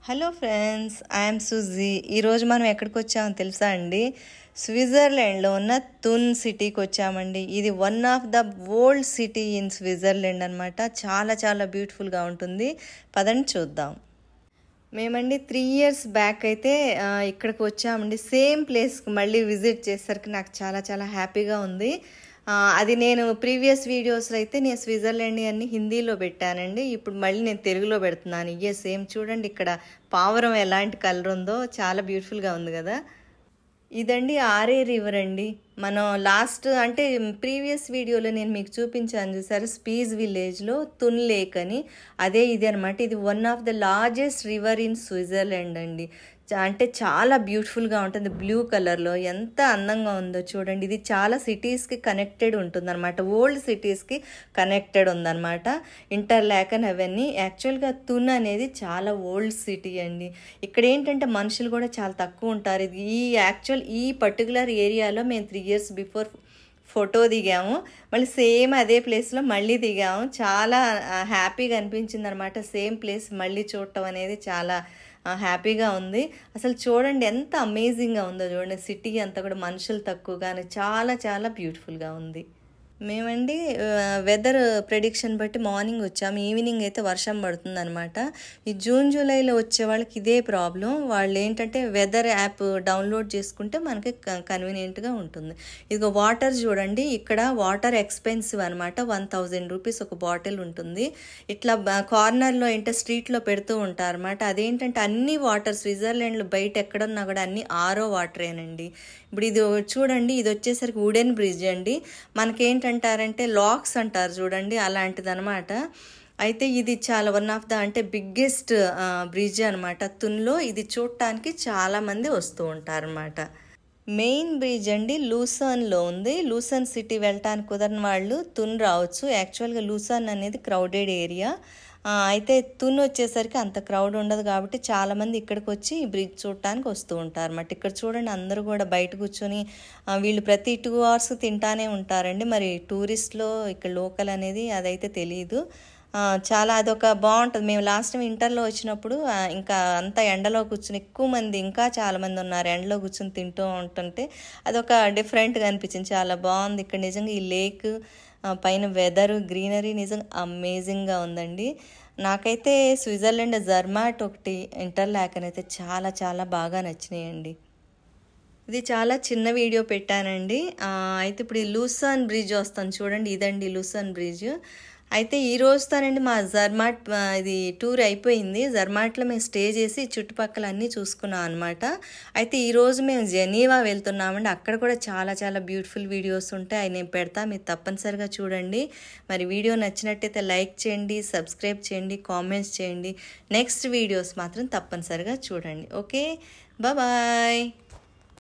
Hello friends, I'm Suji. ఈరోజు మనం ఎక్కడికి వచ్చామో తెలుసా అండి? స్విట్జర్లాండ్లో ఉన్న తున్ సిటీకి వచ్చామండి. ఇది one of the old city in Switzerland అనమాట. చాలా చాలా బ్యూటిఫుల్గా ఉంటుంది. పదండి చూద్దాం. మేమండి 3 years బ్యాక్ అయితే ఇక్కడికి వచ్చామండి. సేమ్ ప్లేస్కి మళ్ళీ విజిట్ చేసేసరికి నాకు చాలా చాలా హ్యాపీగా ఉంది. అది నేను ప్రీవియస్ వీడియోస్లో అయితే నేను స్విట్జర్లాండ్ అన్ని హిందీలో పెట్టానండి. ఇప్పుడు మళ్ళీ నేను తెలుగులో పెడుతున్నాను. ఇయే సేమ్ చూడండి, ఇక్కడ పావురం ఎలాంటి కలర్ ఉందో చాలా బ్యూటిఫుల్గా ఉంది కదా. ఇదండి ఆరే రివర్ అండి. మనం లాస్ట్ అంటే ప్రీవియస్ వీడియోలో నేను మీకు చూపించాను చూసారు, స్పీజ్ విలేజ్లో తున్ లేక్ అని. అదే ఇది అనమాట. ఇది one of the largest river in Switzerland అండి. అంటే చాలా బ్యూటిఫుల్గా ఉంటుంది. బ్లూ కలర్లో ఎంత అందంగా ఉందో చూడండి. ఇది చాలా సిటీస్కి కనెక్టెడ్ ఉంటుందన్నమాట. ఓల్డ్ సిటీస్కి కనెక్టెడ్ ఉందన్నమాట. ఇంటర్లాకన్ అవన్నీ. యాక్చువల్గా తున్ అనేది చాలా ఓల్డ్ సిటీ అండి. ఇక్కడ ఏంటంటే మనుషులు కూడా చాలా తక్కువ ఉంటారు. ఇది ఈ పర్టికులర్ ఏరియాలో మేము 3 years బిఫోర్ ఫోటో దిగాము. మళ్ళీ సేమ్ అదే ప్లేస్లో మళ్ళీ దిగాము. చాలా హ్యాపీగా అనిపించింది అనమాట. సేమ్ ప్లేస్ మళ్ళీ చూడటం అనేది చాలా హ్యాపీగా ఉంది. అసలు చూడండి ఎంత అమేజింగ్గా ఉందో చూడండి. సిటీ అంతా కూడా మనుషులు తక్కువగానే చాలా చాలా బ్యూటిఫుల్గా ఉంది. మేమండి వెదర్ ప్రెడిక్షన్ బట్టి మార్నింగ్ వచ్చాము. ఈవినింగ్ అయితే వర్షం పడుతుంది అనమాట. ఈ జూన్ జూలైలో వచ్చే వాళ్ళకి ఇదే ప్రాబ్లం. వాళ్ళు ఏంటంటే వెదర్ యాప్ డౌన్లోడ్ చేసుకుంటే మనకి కన్వీనియంట్గా ఉంటుంది. ఇదిగో వాటర్ చూడండి. ఇక్కడ వాటర్ ఎక్స్పెన్సివ్ అనమాట. 1000 రూపీస్ ఒక బాటిల్ ఉంటుంది. ఇట్లా కార్నర్లో ఏంటంటే స్ట్రీట్లో పెడుతూ ఉంటారు అనమాట. అదేంటంటే అన్ని వాటర్ స్విట్జర్లాండ్లో బయట ఎక్కడున్నా కూడా అన్ని ఆరో వాటరేనండి. ఇప్పుడు ఇది చూడండి, ఇది వచ్చేసరికి వుడెన్ బ్రిడ్జ్ అండి. మనకేంటంటారంటే లాక్స్ అంటారు చూడండి, అలాంటిది అనమాట. అయితే ఇది చాలా వన్ ఆఫ్ ద అంటే బిగ్గెస్ట్ బ్రిడ్జ్ అనమాట తున్లో. ఇది చూడటానికి చాలామంది వస్తూ ఉంటారనమాట. మెయిన్ బ్రిడ్జ్ అండి లూసాన్లో ఉంది. లూసాన్ సిటీ వెళ్ళటానికి కుదరని వాళ్ళు తున్ రావచ్చు. యాక్చువల్గా లూసాన్ అనేది క్రౌడెడ్ ఏరియా. అయితే తున్ వచ్చేసరికి అంత క్రౌడ్ ఉండదు కాబట్టి చాలామంది ఇక్కడికి వచ్చి ఈ బ్రిడ్జ్ చూడటానికి వస్తూ ఉంటారు అన్నమాట. ఇక్కడ చూడండి, అందరూ కూడా బయట కూర్చొని వీళ్ళు ప్రతి 2 hours తింటానే ఉంటారండి. మరి టూరిస్ట్లో ఇక్కడ లోకల్ అనేది అదైతే తెలియదు. చాలా అదొక బాగుంటుంది. మేము లాస్ట్ టైం ఇంటర్లో వచ్చినప్పుడు ఇంకా అంతా ఎండలో కూర్చుని ఎక్కువ మంది, ఇంకా చాలామంది ఉన్నారు ఎండలో కూర్చొని తింటూ ఉంటుంటే అదొక డిఫరెంట్గా అనిపించింది. చాలా బాగుంది ఇక్కడ నిజంగా. ఈ లేక్ పైన వెదర్ గ్రీనరీ నిజంగా అమేజింగ్గా ఉందండి. నాకైతే స్విట్జర్లాండ్ జర్మాట్ ఒకటి ఇంటర్లాకన్ అయితే చాలా చాలా బాగా నచ్చినాయండి. ఇది చాలా చిన్న వీడియో పెట్టానండి. అయితే ఇప్పుడు ఈ లూసాన్ బ్రిడ్జ్ వస్తాను చూడండి. ఇదండి లూసాన్ బ్రిడ్జ్. అయితే ఈ రోజుతోనండి మా జర్మాట్ ఇది టూర్ అయిపోయింది. జర్మాట్లో మేము స్టే చేసి చుట్టుపక్కల అన్నీ చూసుకున్నాం అనమాట. అయితే ఈరోజు మేము జెనీవా వెళ్తున్నామండి. అక్కడ కూడా చాలా చాలా బ్యూటిఫుల్ వీడియోస్ ఉంటాయి. అవి నేను పెడతా, మీరు తప్పనిసరిగా చూడండి. మరి వీడియో నచ్చినట్టయితే లైక్ చేయండి, సబ్స్క్రైబ్ చేయండి, కామెంట్స్ చేయండి. నెక్స్ట్ వీడియోస్ మాత్రం తప్పనిసరిగా చూడండి. Okay, bye.